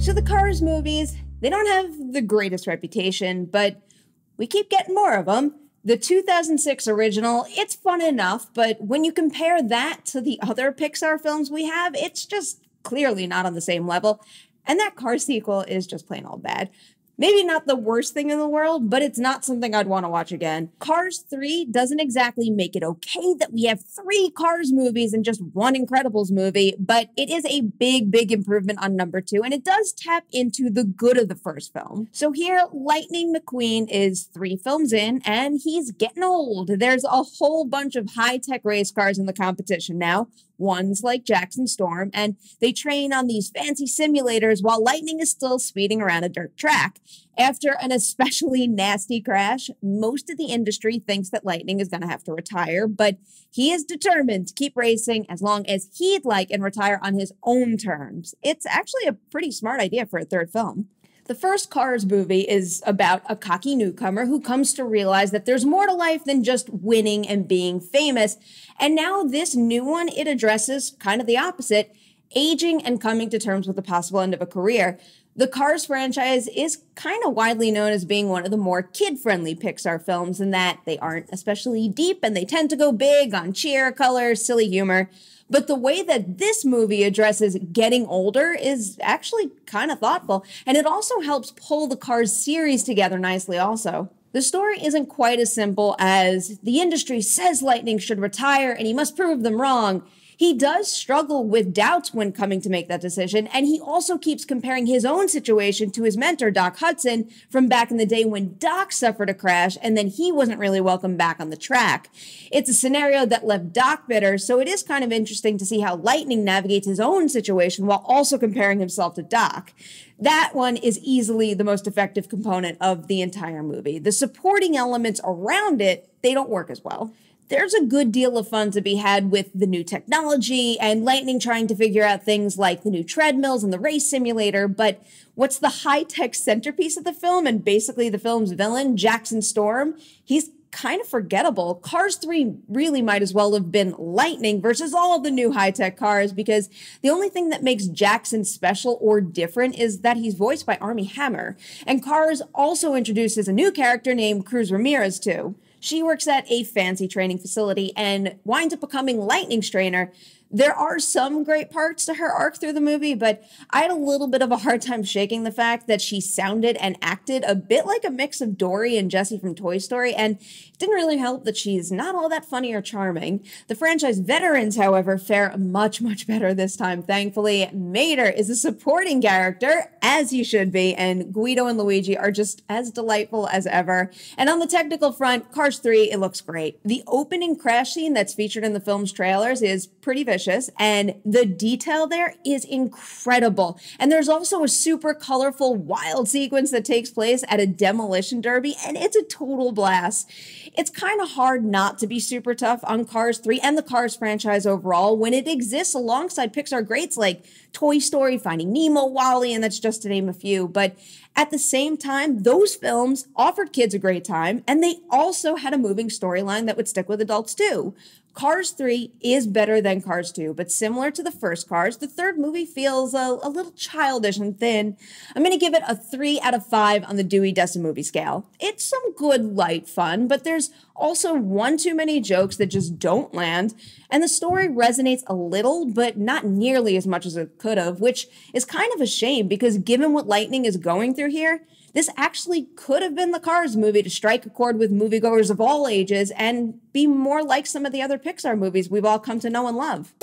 So the Cars movies, they don't have the greatest reputation, but we keep getting more of them. The 2006 original, it's fun enough, but when you compare that to the other Pixar films we have, it's just clearly not on the same level. And that Cars sequel is just plain old bad. Maybe not the worst thing in the world, but it's not something I'd want to watch again. Cars 3 doesn't exactly make it okay that we have 3 Cars movies and just 1 Incredibles movie, but it is a big improvement on number 2, and it does tap into the good of the first film. So here, Lightning McQueen is 3 films in, and he's getting old. There's a whole bunch of high-tech race cars in the competition now. Ones like Jackson Storm, and they train on these fancy simulators while Lightning is still speeding around a dirt track. After an especially nasty crash, most of the industry thinks that Lightning is going to have to retire, but he is determined to keep racing as long as he'd like and retire on his own terms. It's actually a pretty smart idea for a third film. The first Cars movie is about a cocky newcomer who comes to realize that there's more to life than just winning and being famous. And now this new one, it addresses kind of the opposite, aging and coming to terms with the possible end of a career. The Cars franchise is kind of widely known as being one of the more kid-friendly Pixar films in that they aren't especially deep and they tend to go big on cheer, color, silly humor. But the way that this movie addresses getting older is actually kind of thoughtful, and it also helps pull the Cars series together nicely also. The story isn't quite as simple as the industry says Lightning should retire and he must prove them wrong. He does struggle with doubts when coming to make that decision, and he also keeps comparing his own situation to his mentor, Doc Hudson, from back in the day when Doc suffered a crash and then he wasn't really welcome back on the track. It's a scenario that left Doc bitter, so it is kind of interesting to see how Lightning navigates his own situation while also comparing himself to Doc. That one is easily the most effective component of the entire movie. The supporting elements around it, they don't work as well. There's a good deal of fun to be had with the new technology and Lightning trying to figure out things like the new treadmills and the race simulator, but what's the high-tech centerpiece of the film and basically the film's villain, Jackson Storm, he's kind of forgettable. Cars 3 really might as well have been Lightning versus all of the new high-tech cars, because the only thing that makes Jackson special or different is that he's voiced by Armie Hammer. And Cars also introduces a new character named Cruz Ramirez too. She works at a fancy training facility and winds up becoming Lightning's trainer. There are some great parts to her arc through the movie, but I had a little bit of a hard time shaking the fact that she sounded and acted a bit like a mix of Dory and Jessie from Toy Story, and it didn't really help that she's not all that funny or charming. The franchise veterans, however, fare much better this time, thankfully. Mater is a supporting character, as he should be, and Guido and Luigi are just as delightful as ever. And on the technical front, Cars 3, it looks great. The opening crash scene that's featured in the film's trailers is pretty vicious, and the detail there is incredible. And there's also a super colorful, wild sequence that takes place at a demolition derby, and it's a total blast. It's kind of hard not to be super tough on Cars 3 and the Cars franchise overall when it exists alongside Pixar greats like Toy Story, Finding Nemo, WALL-E, and that's just to name a few. But at the same time, those films offered kids a great time, and they also had a moving storyline that would stick with adults too. Cars 3 is better than Cars 2, but similar to the first Cars, the third movie feels a little childish and thin. I'm going to give it a 3 out of 5 on the Dewey Decimal movie scale. It's some good, light fun, but there's also one too many jokes that just don't land, and the story resonates a little, but not nearly as much as it could have, which is kind of a shame because given what Lightning is going through here, this actually could have been the Cars movie to strike a chord with moviegoers of all ages and be more like some of the other Pixar movies we've all come to know and love.